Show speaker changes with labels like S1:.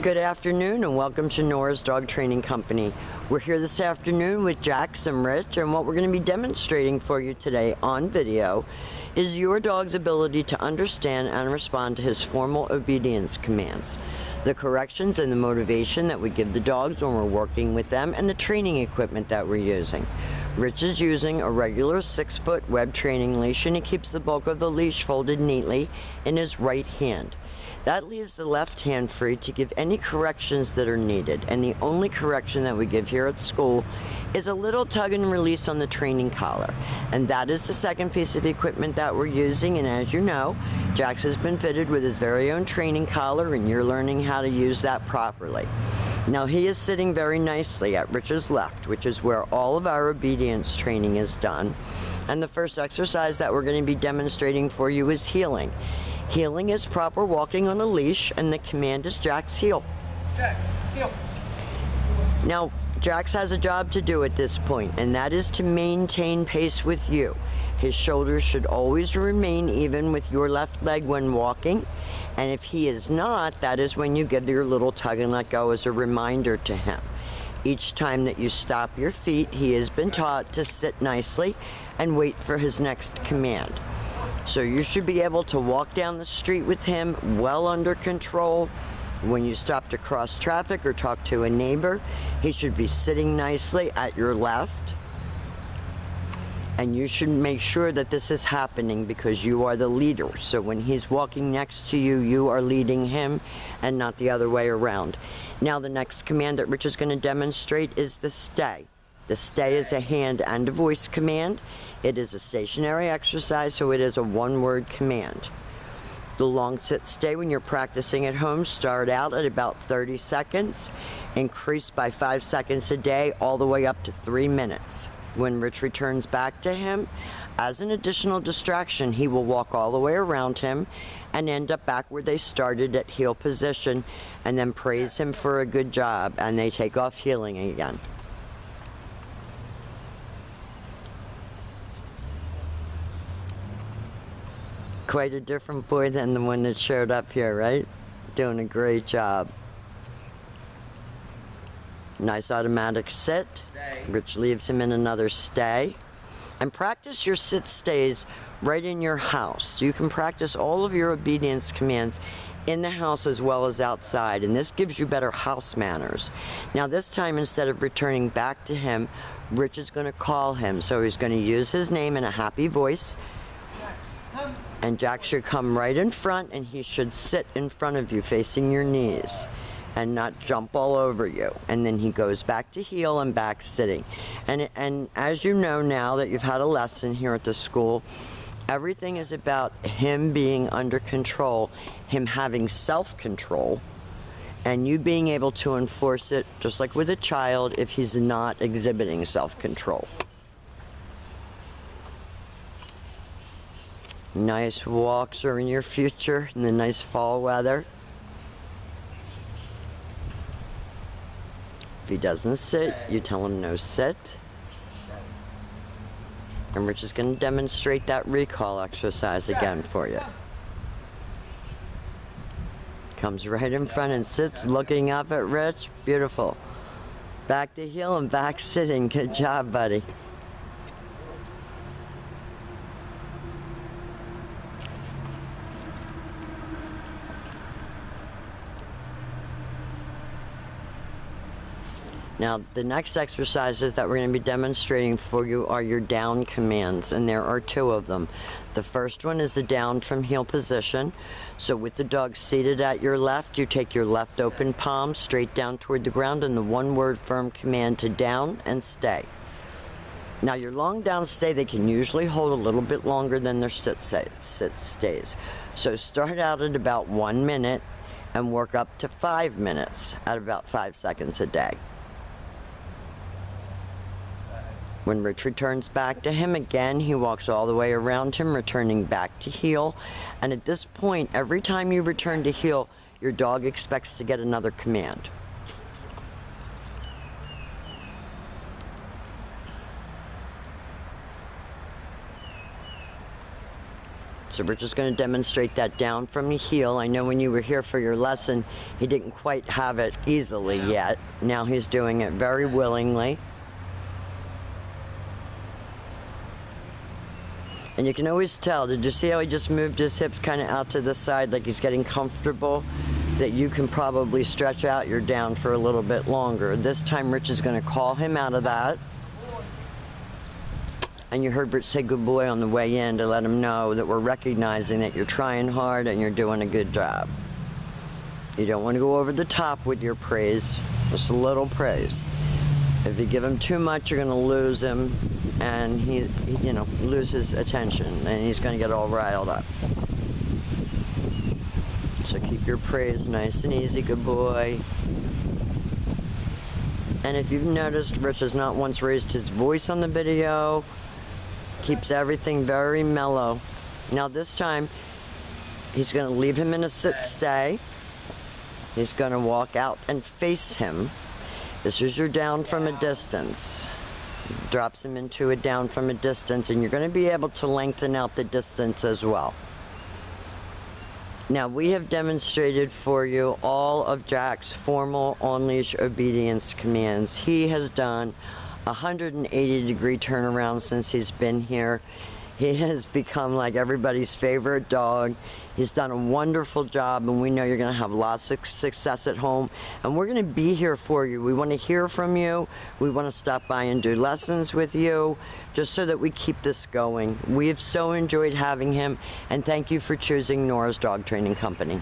S1: Good afternoon and welcome to Nora's Dog Training Company. We're here this afternoon with Jax and Rich, and what we're going to be demonstrating for you today on video is your dog's ability to understand and respond to his formal obedience commands, the corrections and the motivation that we give the dogs when we're working with them, and the training equipment that we're using. Rich is using a regular 6-foot web training leash, and he keeps the bulk of the leash folded neatly in his right hand. That leaves the left hand free to give any corrections that are needed, and the only correction that we give here at school is a little tug and release on the training collar, and that is the second piece of equipment that we're using. And as you know, Jax has been fitted with his very own training collar, and you're learning how to use that properly. Now he is sitting very nicely at Rich's left, which is where all of our obedience training is done, and the first exercise that we're going to be demonstrating for you is heeling. Heeling is proper walking on a leash, and the command is Jax, heel.
S2: Jax, heel.
S1: Now, Jax has a job to do at this point, and that is to maintain pace with you. His shoulders should always remain even with your left leg when walking, and if he is not, that is when you give your little tug and let go as a reminder to him. Each time that you stop your feet, he has been taught to sit nicely and wait for his next command. So you should be able to walk down the street with him well under control. When you stop to cross traffic or talk to a neighbor, he should be sitting nicely at your left. And you should make sure that this is happening because you are the leader. So when he's walking next to you, you are leading him and not the other way around. Now the next command that Rich is going to demonstrate is the stay. The stay is a hand and a voice command. It is a stationary exercise, so it is a one-word command. The long sit stay when you're practicing at home start out at about 30 seconds, increase by 5 seconds a day, all the way up to 3 minutes. When Rich returns back to him, as an additional distraction, he will walk all the way around him and end up back where they started at heel position, and then praise him for a good job, and they take off heeling again. Quite a different boy than the one that showed up here, right? Doing a great job. Nice automatic sit.
S2: Stay.
S1: Rich leaves him in another stay. And practice your sit stays right in your house. You can practice all of your obedience commands in the house as well as outside, and this gives you better house manners. Now this time, instead of returning back to him, Rich is going to call him. So he's going to use his name in a happy voice. And Jax should come right in front, and he should sit in front of you facing your knees and not jump all over you. And then he goes back to heel and back sitting. And as you know now that you've had a lesson here at the school, everything is about him being under control, him having self-control, and you being able to enforce it just like with a child if he's not exhibiting self-control. Nice walks are in your future in the nice fall weather. If he doesn't sit, you tell him no sit. And we're just going to demonstrate that recall exercise again for you. Comes right in front and sits looking up at Rich. Beautiful. Back to heel and back sitting. Good job, buddy. Now, the next exercises that we're going to be demonstrating for you are your down commands, and there are 2 of them. The first one is the down from heel position. So with the dog seated at your left, you take your left open palm straight down toward the ground and the one-word firm command to down and stay. Now, your long down stay, they can usually hold a little bit longer than their sit stays. So start out at about 1 minute and work up to 5 minutes at about 5 seconds a day. When Rich returns back to him again, he walks all the way around him, returning back to heel. And at this point, every time you return to heel, your dog expects to get another command. So we're just going to demonstrate that down from the heel. I know when you were here for your lesson, he didn't quite have it easily yet. Now he's doing it very willingly. And you can always tell, did you see how he just moved his hips kind of out to the side like he's getting comfortable? That you can probably stretch out your down for a little bit longer. This time Rich is going to call him out of that. And you heard Rich say good boy on the way in to let him know that we're recognizing that you're trying hard and you're doing a good job. You don't want to go over the top with your praise, just a little praise. If you give him too much, you're going to lose him, and he you know, lose his attention, and he's going to get all riled up. So keep your praise nice and easy, good boy. And if you've noticed, Rich has not once raised his voice on the video. Keeps everything very mellow. Now this time, he's going to leave him in a sit-stay. He's going to walk out and face him. This is your down from a distance. Drops him into a down from a distance, and you're going to be able to lengthen out the distance as well. Now, we have demonstrated for you all of Jack's formal on-leash obedience commands. He has done a 180-degree turnaround since he's been here. He has become like everybody's favorite dog. He's done a wonderful job, and we know you're going to have lots of success at home. And we're going to be here for you. We want to hear from you. We want to stop by and do lessons with you, just so that we keep this going. We have so enjoyed having him, and thank you for choosing Nora's Dog Training Company.